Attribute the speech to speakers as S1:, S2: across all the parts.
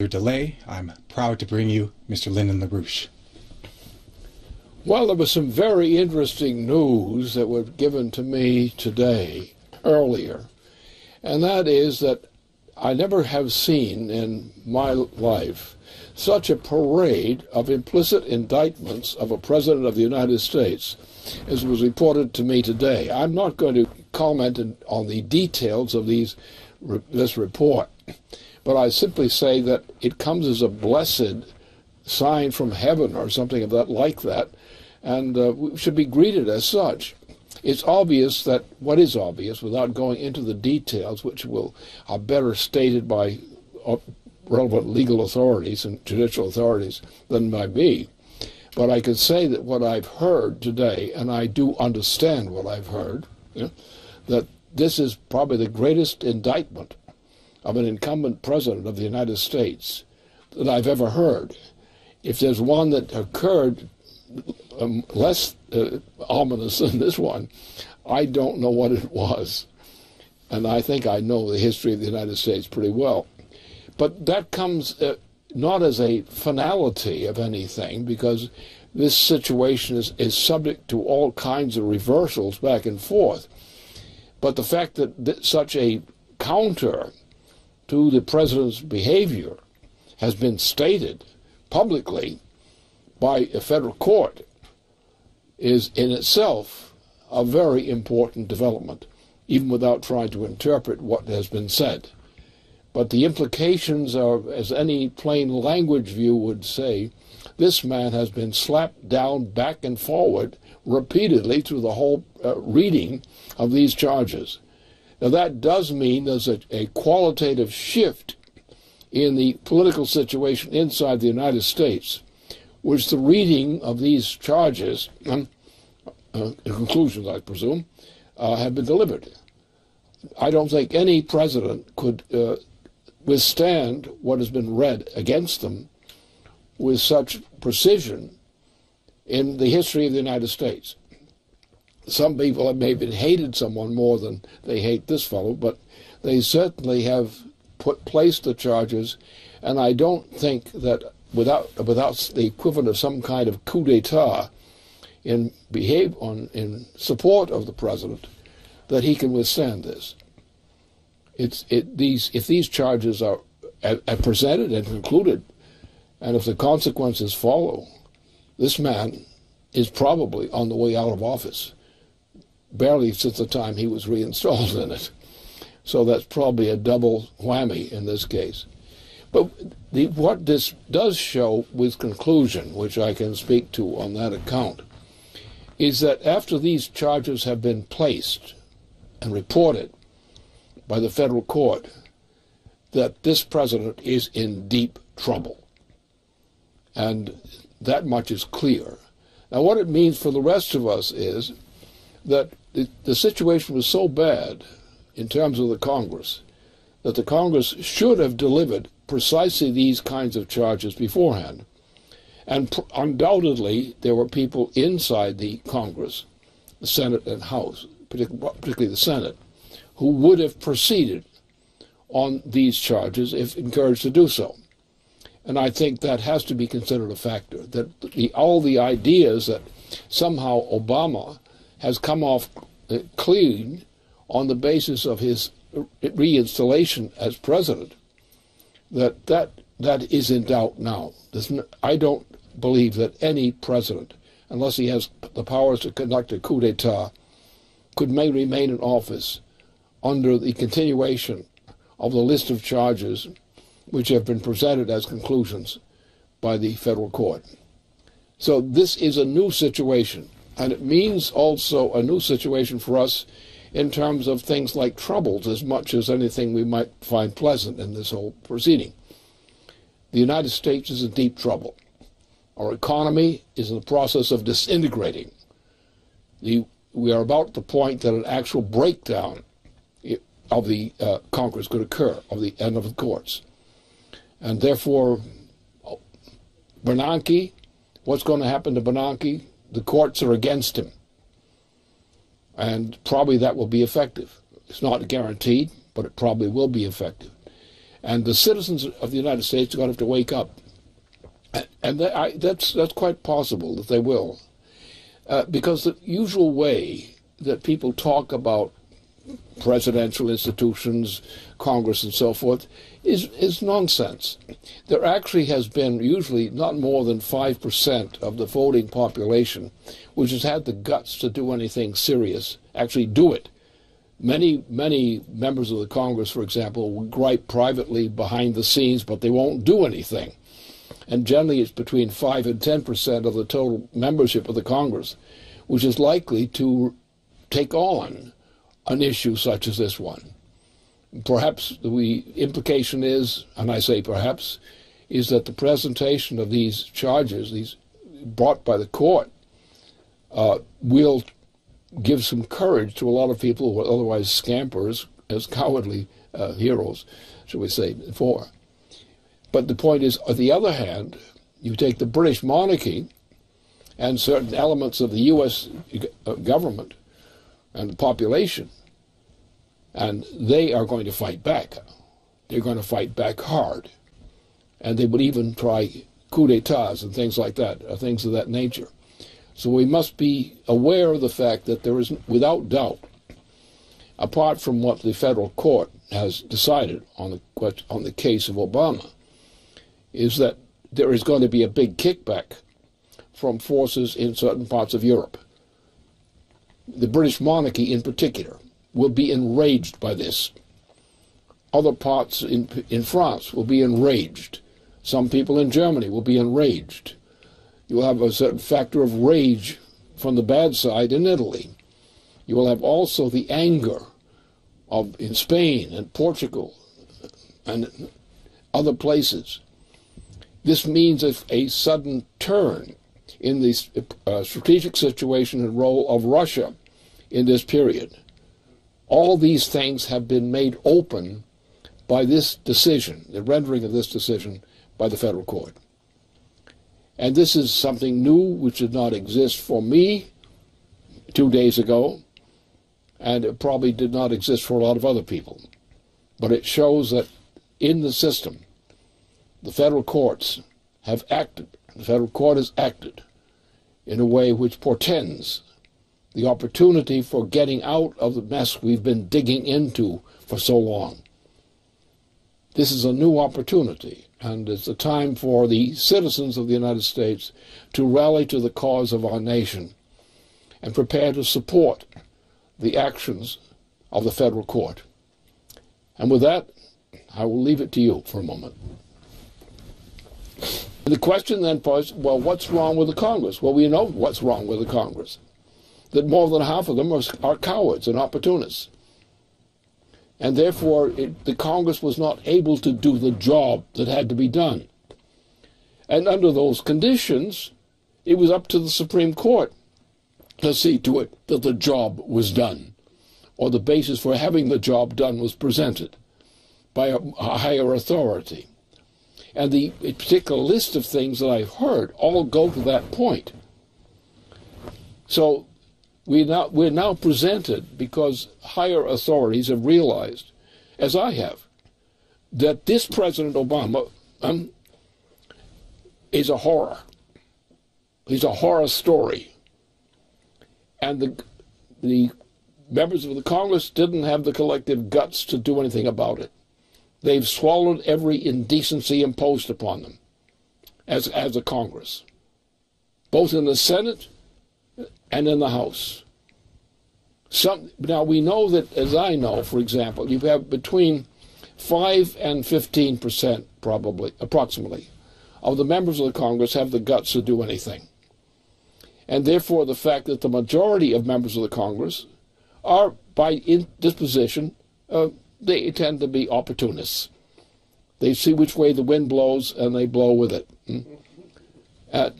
S1: Your delay, I'm proud to bring you Mr. Lyndon LaRouche.
S2: Well, there was some very interesting news that was given to me today, earlier, and that is that I never have seen in my life such a parade of implicit indictments of a president of the United States as was reported to me today. I'm not going to comment on the details of this report, but I simply say that it comes as a blessed sign from heaven or something of that like that, and we should be greeted as such. It's obvious that what is obvious, without going into the details, which are better stated by relevant legal authorities and judicial authorities than by me. But I can say that what I've heard today, and I do understand what I've heard, that this is probably the greatest indictment of an incumbent president of the United States that I've ever heard. If there's one that occurred less ominous than this one, I don't know what it was. And I think I know the history of the United States pretty well. But that comes not as a finality of anything, because this situation is subject to all kinds of reversals back and forth. But the fact that such a counter to the president's behavior has been stated publicly by a federal court is in itself a very important development, even without trying to interpret what has been said. But the implications are, as any plain language view would say, this man has been slapped down back and forward repeatedly through the whole reading of these charges. Now that does mean there's a qualitative shift in the political situation inside the United States, which the reading of these charges, conclusions I presume, have been delivered. I don't think any president could withstand what has been read against them with such precision in the history of the United States. Some people have maybe hated someone more than they hate this fellow, but they certainly have placed the charges, and I don't think that without the equivalent of some kind of coup d'etat in support of the president, that he can withstand this. If these charges are presented and concluded, and if the consequences follow, this man is probably on the way out of office, barely since the time he was reinstalled in it. So that's probably a double whammy in this case. But what this does show with conclusion, which I can speak to on that account, is that after these charges have been placed and reported by the federal court, that this president is in deep trouble. And that much is clear. Now what it means for the rest of us is that the situation was so bad in terms of the Congress that the Congress should have delivered precisely these kinds of charges beforehand. And undoubtedly there were people inside the Congress, the Senate and House, particularly the Senate, who would have proceeded on these charges if encouraged to do so. And I think that has to be considered a factor, that all the ideas that somehow Obama has come off clean on the basis of his reinstallation as president, that is in doubt now. I don't believe that any president, unless he has the powers to conduct a coup d'etat, may remain in office under the continuation of the list of charges which have been presented as conclusions by the federal court. So this is a new situation, and it means also a new situation for us in terms of things like troubles as much as anything we might find pleasant in this whole proceeding. The United States is in deep trouble. Our economy is in the process of disintegrating. We are about at the point that an actual breakdown of the Congress could occur, of the end of the courts. And therefore, Bernanke, what's going to happen to Bernanke? The courts are against him. And probably that will be effective. It's not guaranteed, but it probably will be effective. And the citizens of the United States are going to have to wake up. And that's quite possible that they will. Because the usual way that people talk about presidential institutions, Congress and so forth, is nonsense. There actually has been usually not more than 5% of the voting population which has had the guts to do anything serious, actually do it. Many members of the Congress, for example, will gripe privately behind the scenes, but they won't do anything. And generally it's between 5 and 10% of the total membership of the Congress, which is likely to take on an issue such as this one. Perhaps the implication is, and I say perhaps, is that the presentation of these charges, these brought by the court, will give some courage to a lot of people who are otherwise scampers as cowardly heroes, shall we say, before. But the point is, on the other hand, you take the British monarchy and certain elements of the U.S. government and the population, and they are going to fight back. They're going to fight back hard. And they would even try coups d'etats and things like that, things of that nature. So we must be aware of the fact that there is, without doubt, apart from what the federal court has decided on the case of Obama, is that there is going to be a big kickback from forces in certain parts of Europe. The British monarchy in particular will be enraged by this. Other parts in France will be enraged. Some people in Germany will be enraged. You will have a certain factor of rage from the bad side in Italy. You will have also the anger in Spain and Portugal and other places. This means a sudden turn in the strategic situation and role of Russia in this period. All these things have been made open by this decision, the rendering of this decision by the federal court. And this is something new which did not exist for me 2 days ago, and it probably did not exist for a lot of other people. But it shows that in the system, the federal courts have acted, the federal court has acted in a way which portends the opportunity for getting out of the mess we've been digging into for so long. This is a new opportunity, and it's a time for the citizens of the United States to rally to the cause of our nation and prepare to support the actions of the federal court. And with that, I will leave it to you for a moment. The question then was, well, what's wrong with the Congress? Well, we know what's wrong with the Congress. That more than half of them are cowards and opportunists. And therefore, the Congress was not able to do the job that had to be done. And under those conditions, it was up to the Supreme Court to see to it that the job was done, or the basis for having the job done was presented by a higher authority. And the particular list of things that I've heard all go to that point. So we're now presented, because higher authorities have realized, as I have, that this President Obama is a horror. He's a horror story. And the members of the Congress didn't have the collective guts to do anything about it. They've swallowed every indecency imposed upon them as a Congress, both in the Senate and in the House. Now, we know that, as I know, for example, you have between 5 and 15%, probably, approximately, of the members of the Congress have the guts to do anything. And therefore, the fact that the majority of members of the Congress are, by disposition, they tend to be opportunists. They see which way the wind blows, and they blow with it.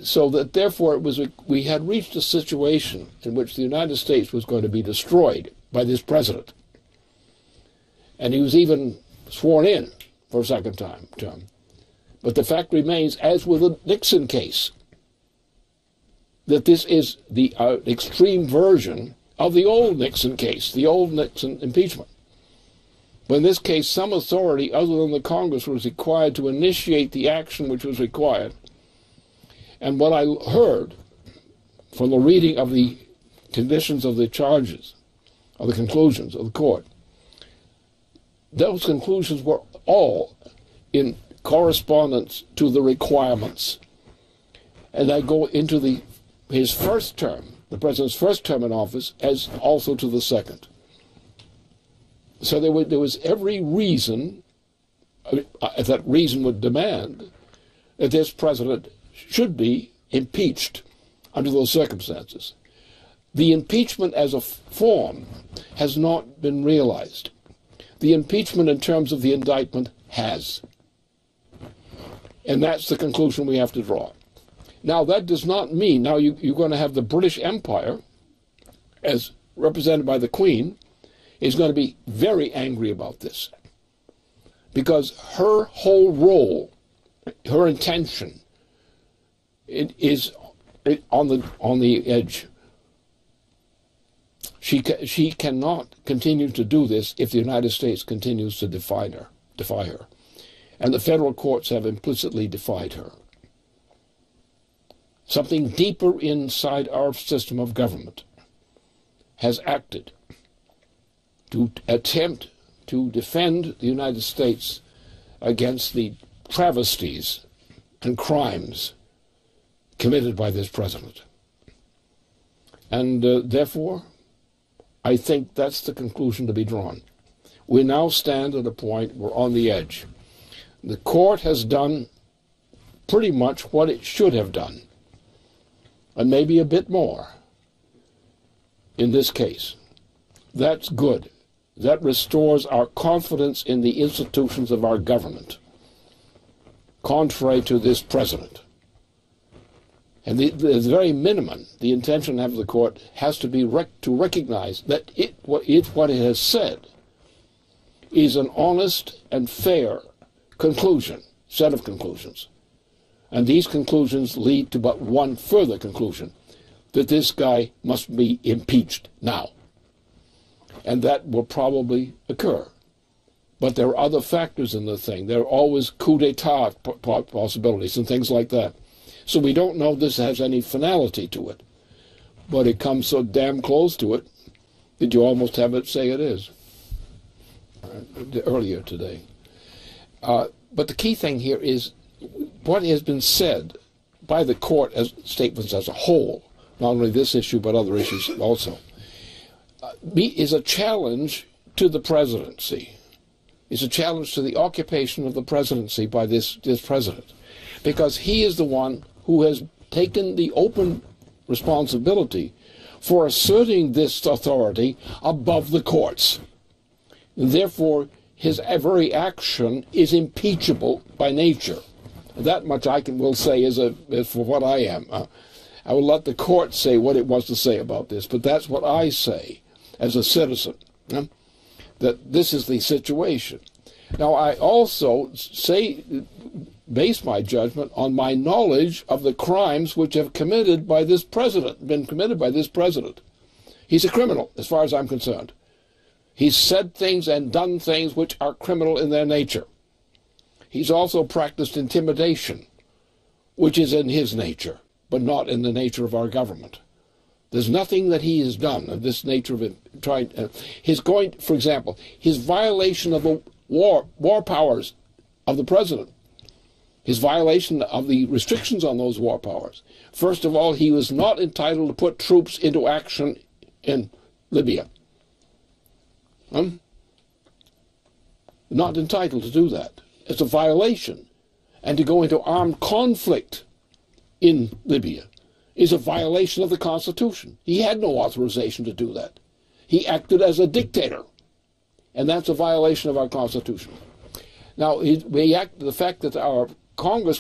S2: So that therefore we had reached a situation in which the United States was going to be destroyed by this president. And he was even sworn in for a second term. But the fact remains, as with the Nixon case, that this is the extreme version of the old Nixon case, the old Nixon impeachment. But in this case, some authority other than the Congress was required to initiate the action which was required. And what I heard from the reading of the conditions of the charges, of the conclusions of the court, those conclusions were all in correspondence to the requirements. And I go into his first term, the president's first term in office, as also to the second. So there was every reason, that reason would demand, that this president should be impeached under those circumstances. The impeachment as a form has not been realized. The impeachment in terms of the indictment has. And that's the conclusion we have to draw. Now, that does not mean, now you're going to have the British Empire, as represented by the Queen, is going to be very angry about this. Because her whole role, her intention, it is on the edge. She cannot continue to do this if the United States continues to defy her. And the federal courts have implicitly defied her. Something deeper inside our system of government has acted to attempt to defend the United States against the travesties and crimes committed by this president. And therefore, I think that's the conclusion to be drawn. We now stand at a point, we're on the edge. The court has done pretty much what it should have done, and maybe a bit more in this case. That's good. That restores our confidence in the institutions of our government, contrary to this president. And the very minimum, the intention of the court has to be to recognize that what it has said is an honest and fair conclusion, set of conclusions. And these conclusions lead to but one further conclusion, that this guy must be impeached now. And that will probably occur. But there are other factors in the thing. There are always coup d'etat possibilities and things like that. So we don't know if this has any finality to it. But it comes so damn close to it that you almost have it say it is. Earlier today. But the key thing here is what has been said by the court as statements as a whole, not only this issue but other issues also, is a challenge to the presidency. It's a challenge to the occupation of the presidency by this president. Because he is the one who has taken the open responsibility for asserting this authority above the courts. And therefore, his very action is impeachable by nature. That much I will say is for what I am. I will let the court say what it wants to say about this, but that's what I say as a citizen, that this is the situation. Now, I also base my judgment on my knowledge of the crimes which have been committed by this president. He's a criminal, as far as I'm concerned. He's said things and done things which are criminal in their nature. He's also practiced intimidation, which is in his nature, but not in the nature of our government. There's nothing that he has done of this nature of trying. For example, his violation of the war powers of the president, his violation of the restrictions on those war powers. First of all, he was not entitled to put troops into action in Libya. Not entitled to do that. It's a violation. And to go into armed conflict in Libya is a violation of the Constitution. He had no authorization to do that. He acted as a dictator. And that's a violation of our Constitution. Now, the fact that our Congress